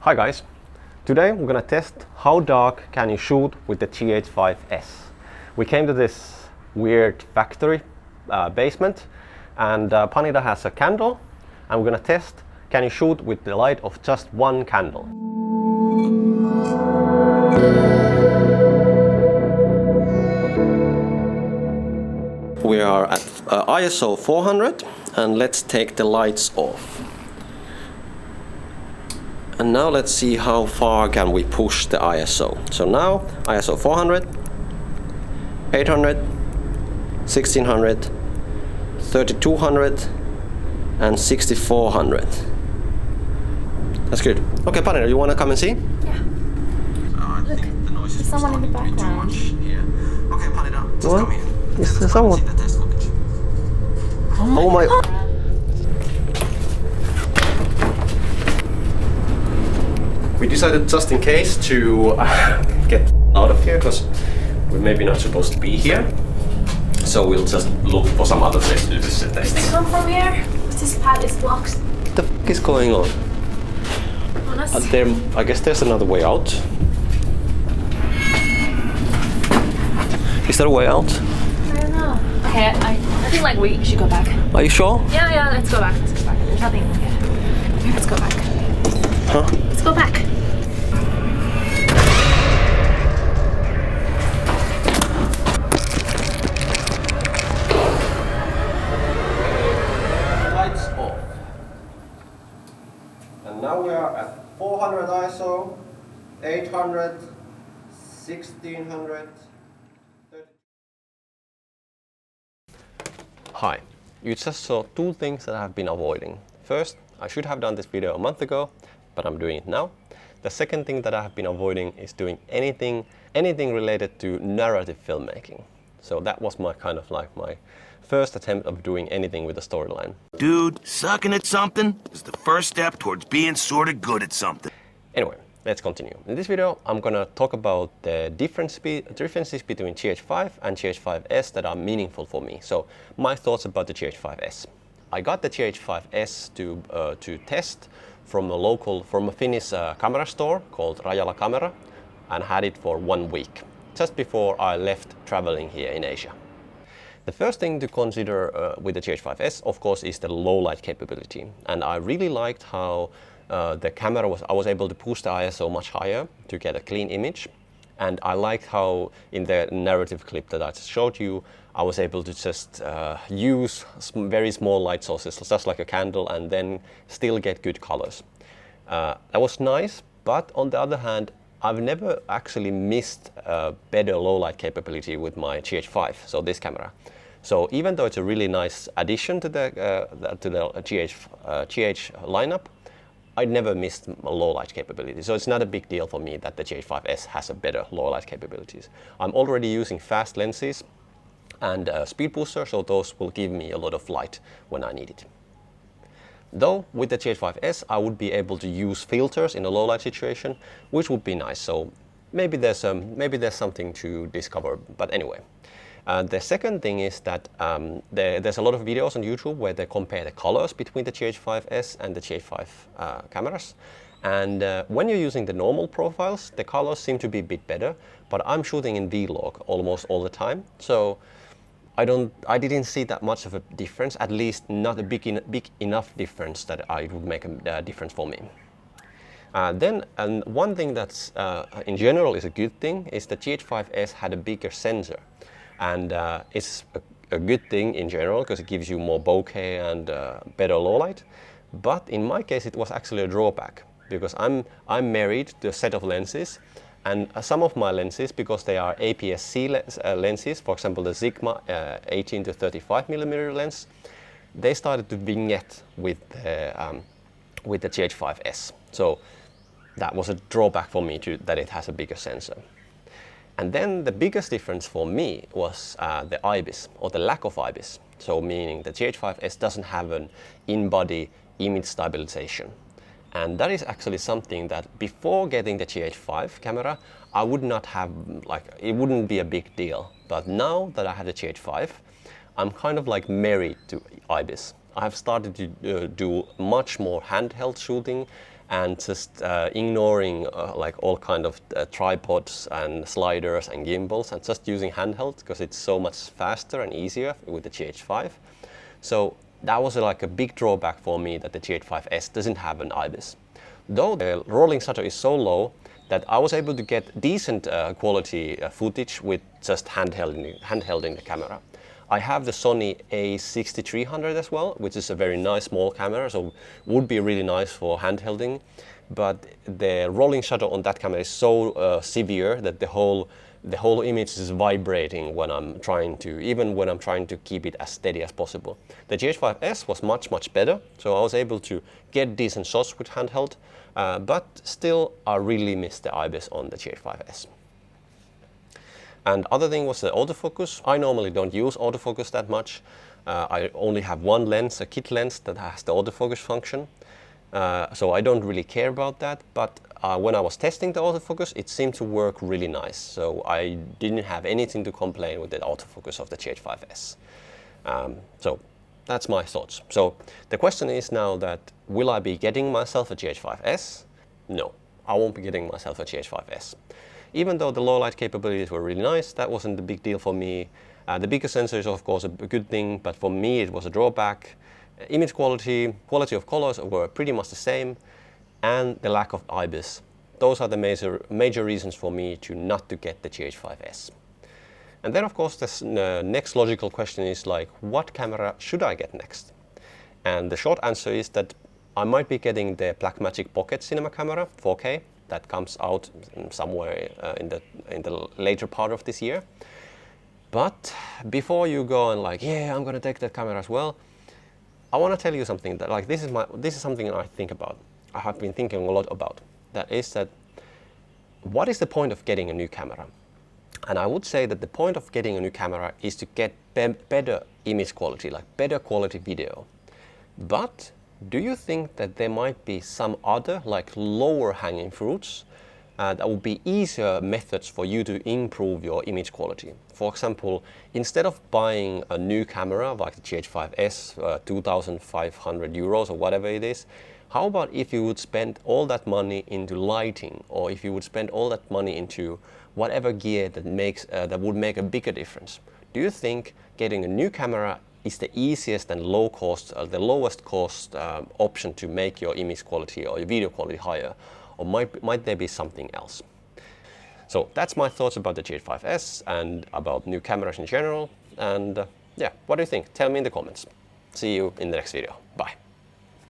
Hi guys, today we're gonna test how dark can you shoot with the GH5s. We came to this weird factory basement and Panida has a candle and we're gonna test can you shoot with the light of just one candle. We are at ISO 400 and let's take the lights off. And now let's see how far can we push the ISO. So now ISO 400, 800, 1600, 3200 and 6400. That's good. Okay, Panina, you want to come and see? Yeah. Look, there's someone in the background. Okay, Panina, just What? come here. Is there someone? See the test footage. Oh my... We decided just in case to get out of here because we're maybe not supposed to be here. So we'll just look for some other place to do this test. They come from here. This pad is blocked. What the f is going on? Honest. I guess there's another way out. Is there a way out? I don't know. Okay, I think like we should go back. Are you sure? Yeah, let's go back. Let's go back. There's nothing here. Let's go back. Huh? Let's go back. Lights off. And now we are at 400 ISO, 800, 1600. Hi, you just saw two things that I've been avoiding. First, I should have done this video a month ago, but I'm doing it now. The second thing that I have been avoiding is doing anything related to narrative filmmaking. So that was my kind of like my first attempt of doing anything with a storyline. Dude, sucking at something is the first step towards being sort of good at something. Anyway, let's continue. In this video, I'm gonna talk about the differences between GH5 and GH5s that are meaningful for me. So my thoughts about the GH5s. I got the GH5s to test from a Finnish camera store called Rajala Camera and had it for 1 week, just before I left traveling here in Asia. The first thing to consider with the GH5s, of course, is the low light capability. And I really liked how the camera I was able to push the ISO much higher to get a clean image. And I liked how in the narrative clip that I just showed you, I was able to just use very small light sources, just like a candle, and then still get good colors. That was nice, but on the other hand, I've never actually missed better low light capability with my GH5, so this camera. So even though it's a really nice addition to the GH lineup, I never missed a low light capability. So it's not a big deal for me that the GH5s has a better low light capabilities. I'm already using fast lenses and speed booster, so those will give me a lot of light when I need it. Though with the GH5s, I would be able to use filters in a low light situation, which would be nice. So maybe there's something to discover. But anyway, the second thing is that there's a lot of videos on YouTube where they compare the colors between the GH5s and the GH5 cameras. And when you're using the normal profiles, the colors seem to be a bit better. But I'm shooting in V-Log almost all the time, so I didn't see that much of a difference, at least not a big enough difference that it would make a difference for me. Then one thing that's in general is a good thing is the GH5s had a bigger sensor, and it's a good thing in general because it gives you more bokeh and better low light. But in my case, it was actually a drawback because I'm married to a set of lenses. And some of my lenses, because they are APS-C lenses, for example the Sigma 18 to 35 millimeter lens, they started to vignette with the GH5s. So that was a drawback for me that it has a bigger sensor. And then the biggest difference for me was the Ibis, or the lack of Ibis. So meaning the GH5s doesn't have an in-body image stabilization. And that is actually something that before getting the GH5 camera, I would not have, it wouldn't be a big deal. But now that I have the GH5, I'm kind of like married to Ibis. I have started to do much more handheld shooting and just ignoring like all kind of tripods and sliders and gimbals and just using handheld because it's so much faster and easier with the GH5. So that was like a big drawback for me that the GH5s doesn't have an Ibis. Though the rolling shutter is so low that I was able to get decent quality footage with just handhelding the camera. I have the Sony a6300 as well, which is a very nice small camera, so would be really nice for handhelding. But the rolling shutter on that camera is so severe that the whole image is vibrating when I'm trying to keep it as steady as possible. The GH5s was much better, so I was able to get decent shots with handheld, but still I really miss the Ibis on the GH5s. And other thing was the autofocus. I normally don't use autofocus that much. I only have one lens, a kit lens that has the autofocus function. So I don't really care about that, but when I was testing the autofocus, it seemed to work really nice. So I didn't have anything to complain with the autofocus of the GH5s. So that's my thoughts. So the question is now that, will I be getting myself a GH5s? No, I won't be getting myself a GH5s. Even though the low light capabilities were really nice, that wasn't the big deal for me. The bigger sensor is of course a good thing, but for me it was a drawback. Image quality of colors were pretty much the same, and the lack of Ibis. Those are the major reasons for me not to get the GH5s. And then of course the next logical question is like, what camera should I get next? And the short answer is that I might be getting the Blackmagic Pocket Cinema camera 4K that comes out somewhere in the later part of this year. But before you go and like, yeah, I'm gonna take that camera as well, I want to tell you something that like this is something that I think about. I have been thinking a lot about. That is that, what is the point of getting a new camera? And I would say that the point of getting a new camera is to get better image quality, like better quality video. But do you think that there might be some other, like lower hanging fruits that would be easier methods for you to improve your image quality? For example, instead of buying a new camera like the GH5s, 2,500 euros or whatever it is, how about if you would spend all that money into lighting, or if you would spend all that money into whatever gear that would make a bigger difference? Do you think getting a new camera is the easiest and the lowest cost option to make your image quality or your video quality higher, or might there be something else? So that's my thoughts about the GH5s and about new cameras in general. And yeah, what do you think? Tell me in the comments. See you in the next video. Bye.